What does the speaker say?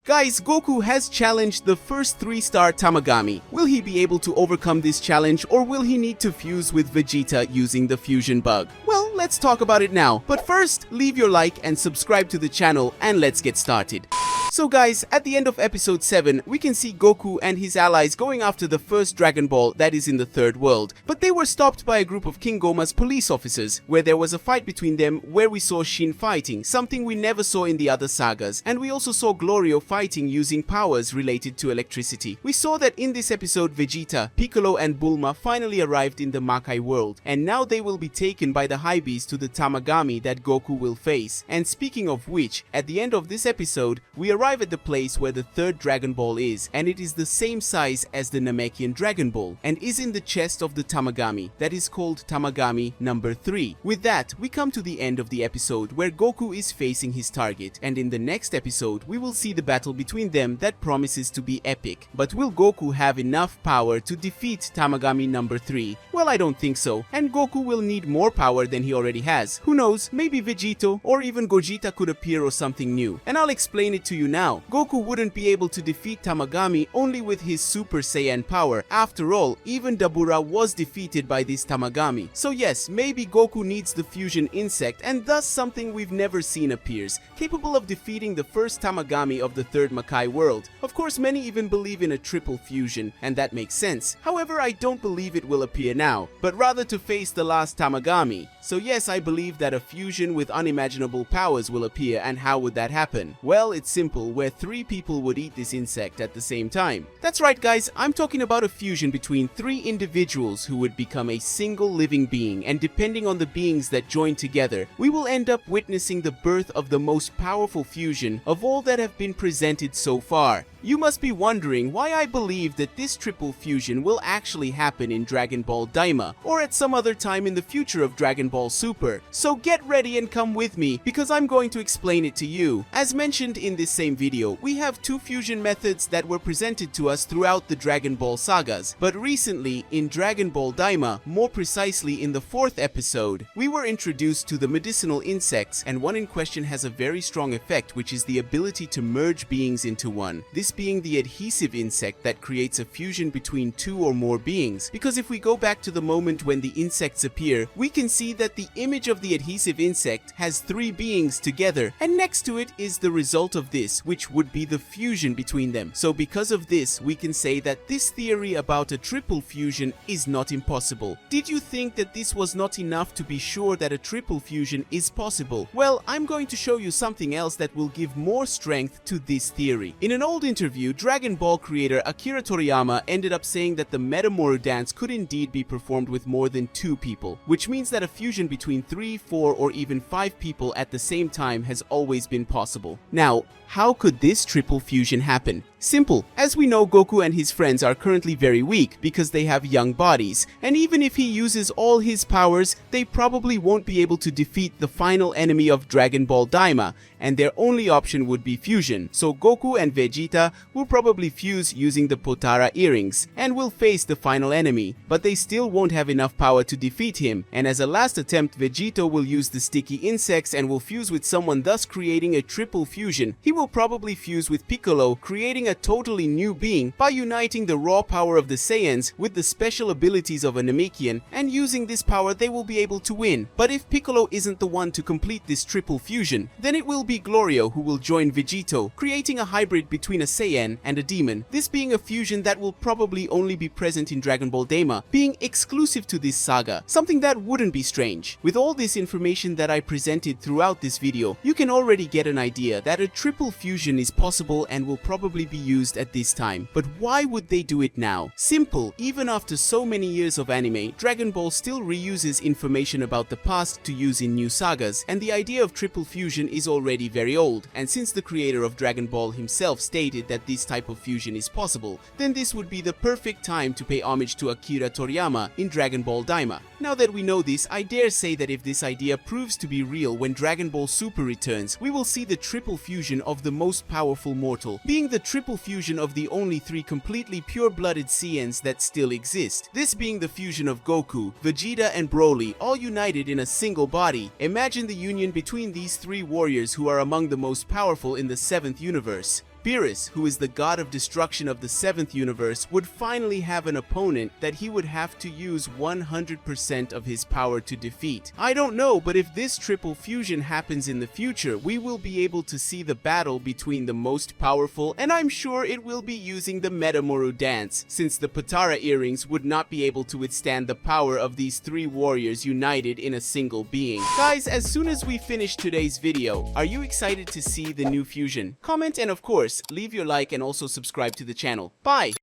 Guys, Goku has challenged the first 3-star Tamagami. Will he be able to overcome this challenge, or will he need to fuse with Vegeta using the fusion bug? Well, let's talk about it now. But first, leave your like and subscribe to the channel, and let's get started. So guys, at the end of episode 7, we can see Goku and his allies going after the first Dragon Ball that is in the third world. But they were stopped by a group of King Goma's police officers, where there was a fight between them where we saw Shin fighting, something we never saw in the other sagas. And we also saw Glorio fighting using powers related to electricity. We saw that in this episode Vegeta, Piccolo and Bulma finally arrived in the Makai world, and now they will be taken by the High Beast to the Tamagami that Goku will face. And speaking of which, at the end of this episode, we arrive at the place where the third Dragon Ball is, and it is the same size as the Namekian Dragon Ball, and is in the chest of the Tamagami, that is called Tamagami number 3. With that, we come to the end of the episode where Goku is facing his target, and in the next episode we will see the battle between them that promises to be epic. But will Goku have enough power to defeat Tamagami number 3? Well, I don't think so, and Goku will need more power than he already has. Who knows, maybe Vegito or even Gogeta could appear or something new, and I'll explain it to you now. Goku wouldn't be able to defeat Tamagami only with his Super Saiyan power. After all, even Dabura was defeated by this Tamagami. So yes, maybe Goku needs the fusion insect, and thus something we've never seen appears, capable of defeating the first Tamagami of the third Makai world. Of course, many even believe in a triple fusion, and that makes sense. However, I don't believe it will appear now, but rather to face the last Tamagami. So yes, I believe that a fusion with unimaginable powers will appear, and how would that happen? Well, it's simple, where 3 people would eat this insect at the same time. That's right guys, I'm talking about a fusion between 3 individuals who would become a single living being, and depending on the beings that join together, we will end up witnessing the birth of the most powerful fusion of all that have been presented so far. You must be wondering why I believe that this triple fusion will actually happen in Dragon Ball Daima, or at some other time in the future of Dragon Ball Super. So get ready and come with me, because I'm going to explain it to you. As mentioned in this same video, we have 2 fusion methods that were presented to us throughout the Dragon Ball sagas. But recently, in Dragon Ball Daima, more precisely in the 4th episode, we were introduced to the medicinal insects, and one in question has a very strong effect, which is the ability to merge beings into one. This being the adhesive insect that creates a fusion between 2 or more beings, because if we go back to the moment when the insects appear, we can see that the image of the adhesive insect has 3 beings together, and next to it is the result of this, which would be the fusion between them. So because of this, we can say that this theory about a triple fusion is not impossible. Did you think that this was not enough to be sure that a triple fusion is possible? Well, I'm going to show you something else that will give more strength to this theory. In an old interview, Dragon Ball creator Akira Toriyama ended up saying that the Metamoru dance could indeed be performed with more than 2 people, which means that a fusion between 3, 4, or even 5 people at the same time has always been possible. Now, how could this triple fusion happen? Simple. As we know, Goku and his friends are currently very weak because they have young bodies, and even if he uses all his powers, they probably won't be able to defeat the final enemy of Dragon Ball Daima, and their only option would be fusion. So Goku and Vegeta will probably fuse using the Potara earrings, and will face the final enemy, but they still won't have enough power to defeat him, and as a last attempt, Vegito will use the sticky insects and will fuse with someone, thus creating a triple fusion. He will probably fuse with Piccolo, creating a totally new being by uniting the raw power of the Saiyans with the special abilities of a Namekian, and using this power they will be able to win. But if Piccolo isn't the one to complete this triple fusion, then it will be Glorio who will join Vegito, creating a hybrid between a Saiyan and a demon, this being a fusion that will probably only be present in Dragon Ball Daima, being exclusive to this saga, something that wouldn't be strange. With all this information that I presented throughout this video, you can already get an idea that a triple fusion is possible and will probably be used at this time. But why would they do it now? Simple. Even after so many years of anime, Dragon Ball still reuses information about the past to use in new sagas, and the idea of triple fusion is already very old, and since the creator of Dragon Ball himself stated that this type of fusion is possible, then this would be the perfect time to pay homage to Akira Toriyama in Dragon Ball Daima. Now that we know this, I dare say that if this idea proves to be real when Dragon Ball Super returns, we will see the triple fusion of the most powerful mortal, being the triple fusion of the only 3 completely pure-blooded Saiyans that still exist. This being the fusion of Goku, Vegeta, and Broly, all united in a single body. Imagine the union between these 3 warriors who are among the most powerful in the 7th universe. Beerus, who is the god of destruction of the 7th universe, would finally have an opponent that he would have to use 100% of his power to defeat. I don't know, but if this triple fusion happens in the future, we will be able to see the battle between the most powerful, and I'm sure it will be using the Metamoru dance, since the Potara earrings would not be able to withstand the power of these 3 warriors united in a single being. Guys, as soon as we finish today's video, are you excited to see the new fusion? Comment and of course, leave your like and also subscribe to the channel. Bye!